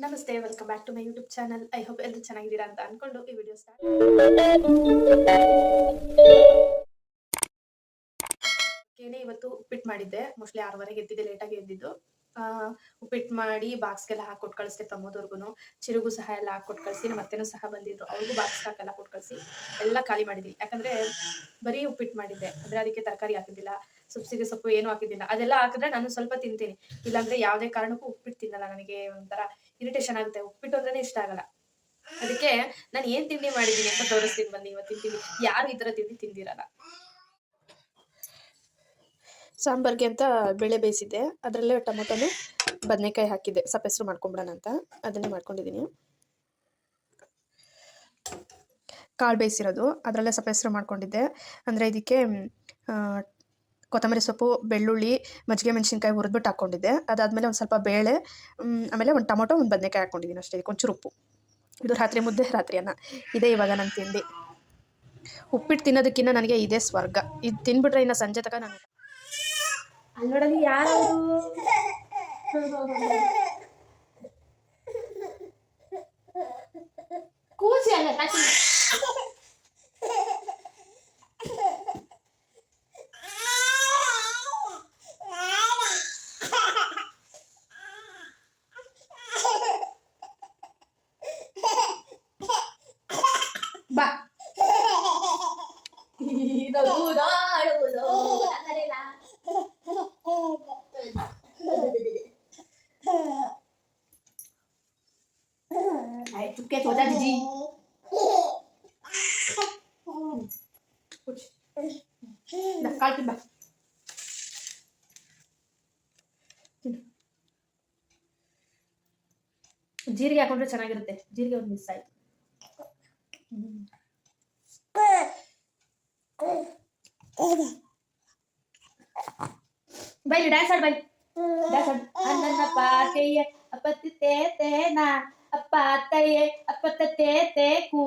ನಮಸ್ತೆ, welcome back to my YouTube channel. I hope ಎಲ್ಲರೂ ಚೆನ್ನಾಗಿದ್ದೀರಾ ಅಂತ ಅನ್ಕೊಂಡು ಈ ವಿಡಿಯೋ ಸ್ಟಾರ್ಟ್. ಇವತ್ತು ಉಪ್ಪಿಟ್ಟು ಮಾಡಿದ್ದೆ. ಮೋಸ್ಟ್ಲಿ 6:30ಗೆ ಎದ್ದಿದ್ದೆ, ಲೇಟಾಗಿ ಎದ್ದಿದ್ದು. ಉಪ್ಪಿಟ್ಟು ಮಾಡಿ ಬಾಕ್ಸ್ಗೆಲ್ಲ ಹಾಕೊಟ್ಟು ಕಳಿಸ್ದೆ ಪ್ರಮೋದವ್ರಿಗೂ. ಚಿರುಗೂ ಸಹ ಎಲ್ಲ ಹಾಕೊಟ್ಟು ಕಳಿಸಿ, ನಮ್ಮ ಅತ್ತೆನೂ ಸಹ ಬಂದಿದ್ರು, ಅವ್ರಿಗೂ ಬಾಕ್ಸ್ ಹಾಕೆಲ್ಲ ಕೊಟ್ಟು ಕಳಿಸಿ ಎಲ್ಲ ಖಾಲಿ ಮಾಡಿದ್ವಿ. ಯಾಕಂದ್ರೆ ಬರೀ ಉಪ್ಪಿಟ್ಟು ಮಾಡಿದ್ದೆ, ಅಂದ್ರೆ ಅದಕ್ಕೆ ತರಕಾರಿ ಹಾಕಿದ್ದಿಲ್ಲ, ಸಬ್ಸಿಗೆ ಸೊಪ್ಪು ಏನೂ ಹಾಕಿದ್ದಿಲ್ಲ. ಅದೆಲ್ಲ ಹಾಕಿದ್ರೆ ನಾನು ಸ್ವಲ್ಪ ತಿಂತೀನಿ, ಇಲ್ಲಾಂದ್ರೆ ಯಾವುದೇ ಕಾರಣಕ್ಕೂ ಉಪ್ಪಿಟ್ಟು ತಿನ್ನಲ್ಲ. ನನಗೆ ಒಂಥರ ಇರಿಟೇಷನ್ ಆಗುತ್ತೆ, ಉಪ್ಪಿಟ್ಟು ಅಂದ್ರೇನೆ ಇಷ್ಟ ಆಗಲ್ಲ. ಅದಕ್ಕೆ ನಾನು ಏನ್ ತಿಂಡಿ ಮಾಡಿದ್ದೀನಿ ಅಂತ ತೋರಿಸ್ತೀನಿ ಬನ್ನಿ. ಇವತ್ತಿನ ತಿಂಡಿ ಯಾರು ಈ ತರ ತಿಂಡಿ ತಿಂದಿರಲ್ಲ. ಸಾಂಬಾರ್ಗೆ ಅಂತ ಬೇಳೆ ಬೇಯಿಸಿದ್ದೆ, ಅದರಲ್ಲೇ ಟೊಮೊಟೊನು ಬದನೆಕಾಯಿ ಹಾಕಿದ್ದೆ, ಸಪ್ಪೆಸರು ಮಾಡ್ಕೊಂಬಿಡೋಣ ಅಂತ ಅದನ್ನೇ ಮಾಡ್ಕೊಂಡಿದ್ದೀನಿ. ಕಾಳು ಬೇಯಿಸಿರೋದು ಅದರಲ್ಲೇ ಸಪ್ಪೆಸರು ಮಾಡ್ಕೊಂಡಿದ್ದೆ. ಅಂದರೆ ಇದಕ್ಕೆ ಕೊತ್ತಂಬರಿ ಸೊಪ್ಪು, ಬೆಳ್ಳುಳ್ಳಿ, ಮಜ್ಜಿಗೆ ಮೆಣಸಿನ್ಕಾಯಿ ಹುರಿದ್ಬಿಟ್ಟು ಹಾಕ್ಕೊಂಡಿದ್ದೆ. ಅದಾದಮೇಲೆ ಒಂದು ಸ್ವಲ್ಪ ಬೇಳೆ, ಆಮೇಲೆ ಒಂದು ಟೊಮೊಟೊ, ಒಂದು ಬದನೆಕಾಯಿ ಹಾಕ್ಕೊಂಡಿದ್ದೀನಿ ಅಷ್ಟೇ. ಒಂಚೂರು ಉಪ್ಪು. ಇದು ರಾತ್ರಿ ಮುದ್ದೆ, ರಾತ್ರಿ ಅನ್ನ. ಇದೇ ಇವಾಗ ನಾನು ತಿಂಡಿ. ಉಪ್ಪಿಟ್ಟು ತಿನ್ನೋದಕ್ಕಿಂತ ನನಗೆ ಇದೇ ಸ್ವರ್ಗ. ಇದು ತಿನ್ಬಿಟ್ರೆ ಇನ್ನು ಸಂಜೆ ತನಕ ನಾನು ಅಲ್ಲಿ ನೋಡಲಿ ಯಾರು ಕೂಸಿ ಅಲ್ಲ ಬಾ चुपके सो जा दीदी. काल तिंबा ಜೀರಿಗೆ ಹಾಕೊಂಡ್ರೆ ಚೆನ್ನಾಗಿರುತ್ತೆ. ಜೀರಿಗೆ ಒಂದು ಮಿಸ್ ಆಯ್ತು. ಬೈ ಡ್ಯಾನ್ಸ್ ಆಡ್, ಬೈ ಡ್ಯಾನ್ಸ್ ಆಡ್. ಅನ್ನ ಪಾತೆಯೇ ಅಪ್ಪತ್ತಿ ತೇತೇನಾ ಅಪ್ಪಾತಯೇ ಅಪ್ಪತ್ತ ತೇತೇಕು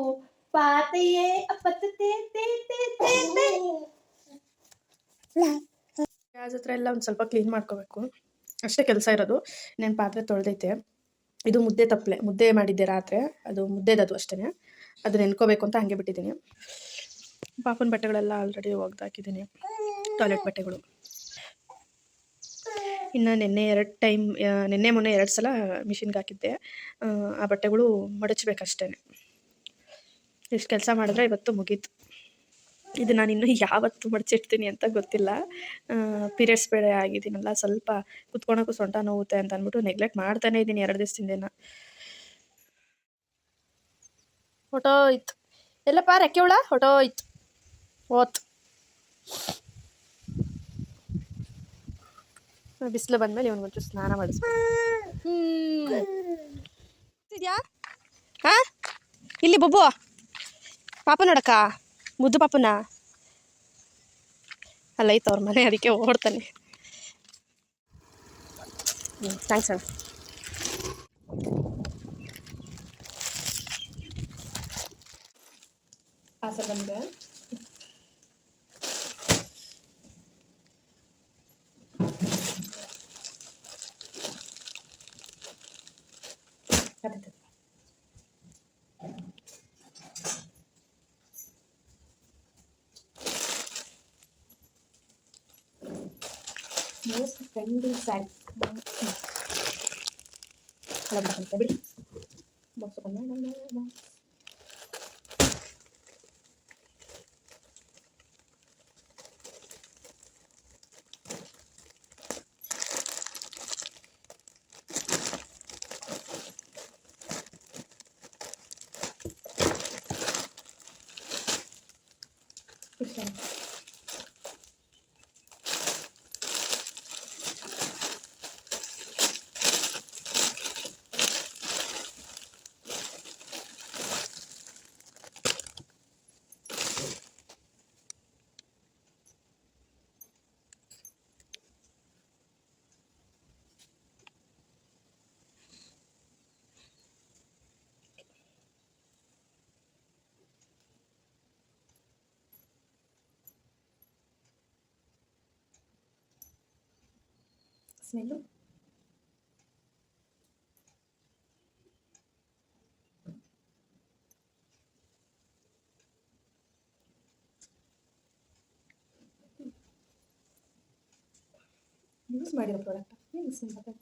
ಪಾತೆಯೇ ಅಪ್ಪತ್ತ ತೇತೇತೇತೇತೇ. ಗ್ಯಾಸ್ ಹತ್ರ ಎಲ್ಲ ಒಂದು ಸ್ವಲ್ಪ ಕ್ಲೀನ್ ಮಾಡ್ಕೋಬೇಕು, ಅಷ್ಟೇ ಕೆಲಸ ಇರೋದು. ಇನ್ನೇನು ಪಾತ್ರೆ ತೊಳೆದೈತೆ. ಇದು ಮುದ್ದೆ ತಪ್ಪಲೆ, ಮುದ್ದೆ ಮಾಡಿದ್ದೆ ರಾತ್ರಿ, ಅದು ಮುದ್ದೆದದು ಅಷ್ಟೇ. ಅದು ನೆನ್ಕೋಬೇಕು ಅಂತ ಹಂಗೆ ಬಿಟ್ಟಿದ್ದೀನಿ. ಪಾಪನ ಬಟ್ಟೆಗಳೆಲ್ಲ ಆಲ್ರೆಡಿ ಒಗ್ದಾಕಿದ್ದೀನಿ, ಟಾಯ್ಲೆಟ್ ಬಟ್ಟೆಗಳು. ಇನ್ನು ನಿನ್ನೆ ಮೊನ್ನೆ 2 ಸಲ ಮಿಷಿನ್ಗೆ ಹಾಕಿದ್ದೆ. ಆ ಬಟ್ಟೆಗಳು ಮಡಚಬೇಕಷ್ಟೇ. ಇಷ್ಟು ಕೆಲಸ ಮಾಡಿದ್ರೆ ಇವತ್ತು ಮುಗೀತು. ಇದು ನಾನು ಇನ್ನೂ ಯಾವತ್ತು ಮಡಚಿಡ್ತೀನಿ ಅಂತ ಗೊತ್ತಿಲ್ಲ. ಪೀರಿಯಡ್ಸ್ ಬೇರೆ ಆಗಿದ್ದೀನಲ್ಲ, ಸ್ವಲ್ಪ ಕುತ್ಕೊಳಕ್ಕೂ ಸೊಂಟ ನೋವುತ್ತೆ ಅಂತ ಅಂದ್ಬಿಟ್ಟು ನೆಗ್ಲೆಕ್ಟ್ ಮಾಡ್ತಾನೆ ಇದ್ದೀನಿ 2 ದಿವಸದಿಂದ. ಹೊಟ್ಟೋಯ್ತು ಎಲ್ಲಪ್ಪ, ರೆಕ್ಕೆ ಹುಳ ಹೊಟ್ಟೋಯ್ತು. ಬಿಸಿಲು ಬಂದಮೇಲೆ ಇವನಿಗೊಂಚೂರು ಸ್ನಾನ ಮಾಡಿಸ್ಬೇಕು. ಇದೆಯಾ ಹಾಂ, ಇಲ್ಲಿ ಬೊಬ್ಬು ಪಾಪ ನೋಡಕ್ಕ, ಮುದ್ದು ಪಾಪನ ಅಲ್ಲ ಐತೆ ಅವ್ರ ಮನೆ, ಅದಕ್ಕೆ ಓಡ್ತಾನೆ. ಥ್ಯಾಂಕ್ಸ್ ಅಣ್ಣ. ಆಸೆ ಬಂದೆ most friendly side. ಬಿಡಿ ಸ್ಮೆಲ್ಲು ಯೂಸ್ ಮಾಡಿರೋ ಪ್ರಾಡಕ್ಟ್ ಏನು ಸಿಂಪಲ್.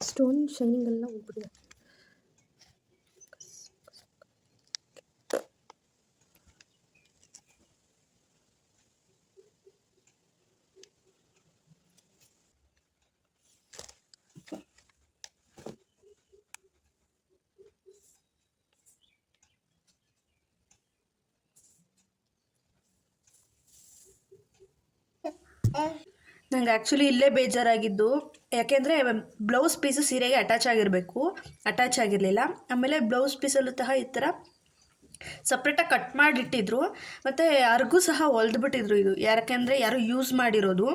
ಸ್ಟೋನ್ ಶೈನಿಂಗ್ ಎಲ್ಲ ಹೋಗ್ಬಿಟ್ಟಿದೆ. ನಂಗೆ ಆ್ಯಕ್ಚುಲಿ ಇಲ್ಲೇ ಬೇಜಾರಾಗಿದ್ದು, ಯಾಕೆಂದರೆ ಬ್ಲೌಸ್ ಪೀಸು ಸೀರೆಗೆ ಅಟ್ಯಾಚ್ ಆಗಿರಲಿಲ್ಲ. ಆಮೇಲೆ ಬ್ಲೌಸ್ ಪೀಸಲ್ಲೂ ಸಹ ಈ ಥರ ಸಪ್ರೇಟಾಗಿ ಕಟ್ ಮಾಡಿಟ್ಟಿದ್ರು, ಮತ್ತು ಅರ್ಗೂ ಸಹ ಹೊಲ್ದುಬಿಟ್ಟಿದ್ರು. ಇದು ಯಾಕೆಂದರೆ ಯಾರು ಯೂಸ್ ಮಾಡಿರೋದು.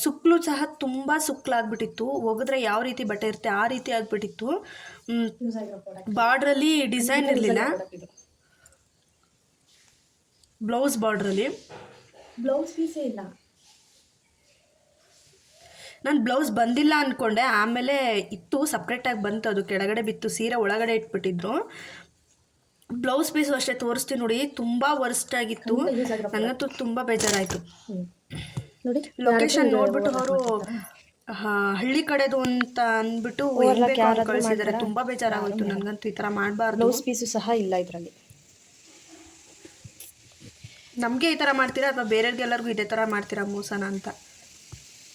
ಸುಕ್ಲು ಸಹ ತುಂಬ ಸುಕ್ಲಾಗ್ಬಿಟ್ಟಿತ್ತು. ಒಗೆದ್ರೆ ಯಾವ ರೀತಿ ಬಟ್ಟೆ ಇರುತ್ತೆ ಆ ರೀತಿ ಆಗಿಬಿಟ್ಟಿತ್ತು. ಬಾರ್ಡ್ರಲ್ಲಿ ಡಿಸೈನ್ ಇರಲಿಲ್ಲ, ಬ್ಲೌಸ್ ಬಾರ್ಡ್ರಲ್ಲಿ ಬ್ಲೌಸ್ ಪೀಸೇ ಇಲ್ಲ. ನಾನು ಬ್ಲೌಸ್ ಬಂದಿಲ್ಲ ಅಂದ್ಕೊಂಡೆ, ಆಮೇಲೆ ಇತ್ತು ಸಪ್ರೇಟಾಗಿ ಬಂತು. ಅದು ಕೆಳಗಡೆ ಬಿತ್ತು, ಸೀರೆ ಒಳಗಡೆ ಇಟ್ಬಿಟ್ಟಿದ್ರು. ಬ್ಲೌಸ್ ಪೀಸು ಅಷ್ಟೇ ತೋರಿಸ್ತೀನಿ ನೋಡಿ, ತುಂಬ ವರ್ಸ್ಟ್ ಆಗಿತ್ತು. ನನಗಂತೂ ತುಂಬ ಬೇಜಾರಾಯಿತು ನೋಡಿ. ಲೊಕೇಶನ್ ನೋಡ್ಬಿಟ್ಟು ಅವರು ಹಳ್ಳಿ ಕಡೆದು ಅಂತ ಅಂದ್ಬಿಟ್ಟು ಕಳಿಸಿದ್ದಾರೆ. ತುಂಬ ಬೇಜಾರಾಗೋಯ್ತು ನನಗಂತೂ. ಈ ಥರ ಮಾಡಬಾರ್ದು. ಬ್ಲೌಸ್ ಪೀಸು ಸಹ ಇಲ್ಲ ಇದರಲ್ಲಿ. ನಮಗೆ ಈ ಥರ ಮಾಡ್ತೀರಾ ಅಥವಾ ಬೇರೆಯವ್ರಿಗೆಲ್ಲರಿಗೂ ಇದೇ ಥರ ಮಾಡ್ತೀರಾ ಮೋಸನ ಅಂತ.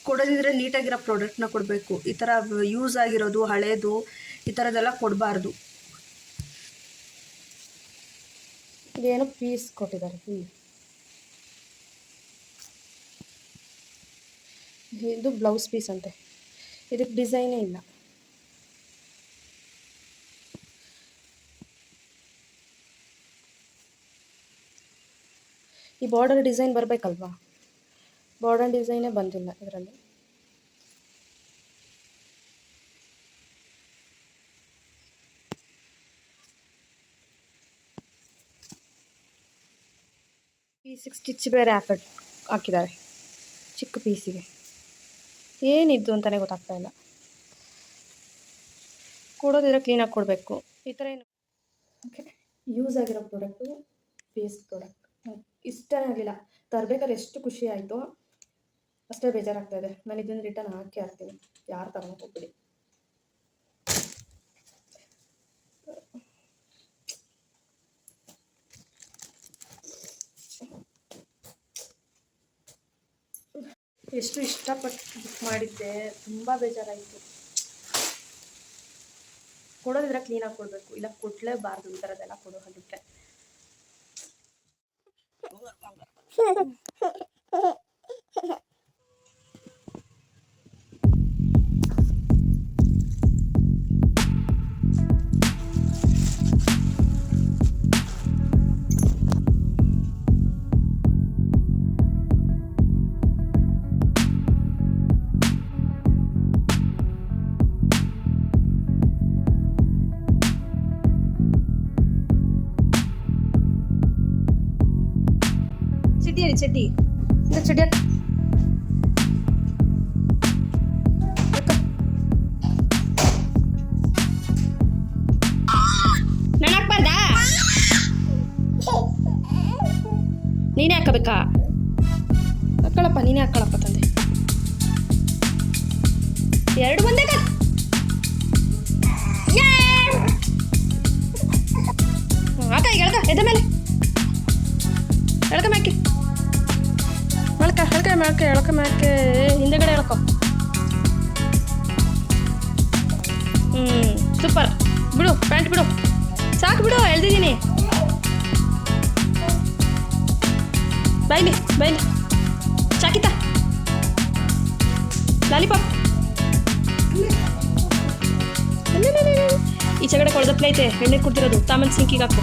ಕೊಡೋದಿದ್ರೆ ನೀಟಾಗಿರೋ ಪ್ರಾಡಕ್ಟ್ನ ಕೊಡಬೇಕು. ಈ ಥರ ಯೂಸ್ ಆಗಿರೋದು ಹಳೇದು ಈ ಥರದ್ದೆಲ್ಲ ಕೊಡಬಾರ್ದು. ಇದೇನೋ ಪೀಸ್ ಕೊಟ್ಟಿದ್ದಾರೆ. ಇದು ಬ್ಲೌಸ್ ಪೀಸ್ ಅಂತೆ, ಇದಕ್ಕೆ ಡಿಸೈನೇ ಇಲ್ಲ. ಈ ಬಾರ್ಡರ್ ಡಿಸೈನ್ ಬರಬೇಕಲ್ವಾ, ಬಾರ್ಡರ್ ಡಿಸೈನೇ ಬಂದಿಲ್ಲ ಇದರಲ್ಲಿ. ಪೀಸಿಗೆ ಸ್ಟಿಚ್ ಬೇರೆ ಹಾಕಿದ್ದಾರೆ ಚಿಕ್ಕ ಪೀಸಿಗೆ. ಏನಿದ್ದು ಅಂತಲೇ ಗೊತ್ತಾಗ್ತಾ ಇಲ್ಲ. ಕೊಡೋದಿದ್ರೆ ಕ್ಲೀನಾಗಿ ಕೊಡಬೇಕು. ಈ ಥರ ಏನು ಓಕೆ. ಯೂಸ್ ಆಗಿರೋ ಪ್ರಾಡಕ್ಟು, ಪೀಸ್ ಪ್ರಾಡಕ್ಟ್ ಇಷ್ಟನೇ ಆಗಲಿಲ್ಲ. ತರಬೇಕಾದ್ರೆ ಎಷ್ಟು ಖುಷಿ ಆಯಿತು ಅಷ್ಟೇ ಬೇಜಾರಾಗ್ತಾ ಇದೆ. ನಾನು ಇದನ್ನು ರಿಟರ್ನ್ ಹಾಕ್ತೀನಿ. ಯಾರು ತಗೊಂಡು ಹೋಗ್ಬಿಡಿ. ಎಷ್ಟು ಇಷ್ಟಪಟ್ಟು ಬುಕ್ ಮಾಡಿದ್ದೆ, ತುಂಬ ಬೇಜಾರಾಯಿತು. ಕೊಡೋದಿದ್ರೆ ಕ್ಲೀನಾಗಿ ಕೊಡಬೇಕು, ಇಲ್ಲ ಕೊಡಲೇಬಾರ್ದು ಈ ಥರದ್ದೆಲ್ಲ ಕೊಡೋ ಹಾಗಿದ್ರೆ. ಚಡ್ಡಿ இந்த செடியா ನಾನು ಹಾಕ್ಬಾರ್ದಾ? ನೀನೇ ಹಾಕಬೇಕಾ? ಹಾಕೊಳ್ಳಪ್ಪ, ನೀನೇ ಹಾಕೊಳ್ಳಪ್ಪ ತಂದೆ. ಎರಡು ಬಂದೆ ಹಾಕ. ಈಗ ಎಳ್ಕ, ಎದ್ದ ಮೇಲೆ ಎಳ್ಕ ಮ್ಯಾಕೆ, ಎಳ್ಕ ಮ್ಯಾಕೆ ಹಿಂದೆಗಡೆ ಎಳ್ಕೊ. ಸೂಪರ್. ಬಿಡು, ಪ್ಯಾಂಟ್ ಬಿಡು, ಸಾಕು ಬಿಡು, ಎಳ್ದಿದ್ದೀನಿ. ಬೈಲಿ ಚಾಕಿತ ಲಾಲಿಪಾಪ್. ಈಚೆಗಡೆ ಕೊಳದಪ್ಲೆ ಐತೆ, ಎಣ್ಣೆ ಕುಡ್ತಿರೋದು. ತಾಮನ್ ಸಿಂಕಿಗೆ ಹಾಕು.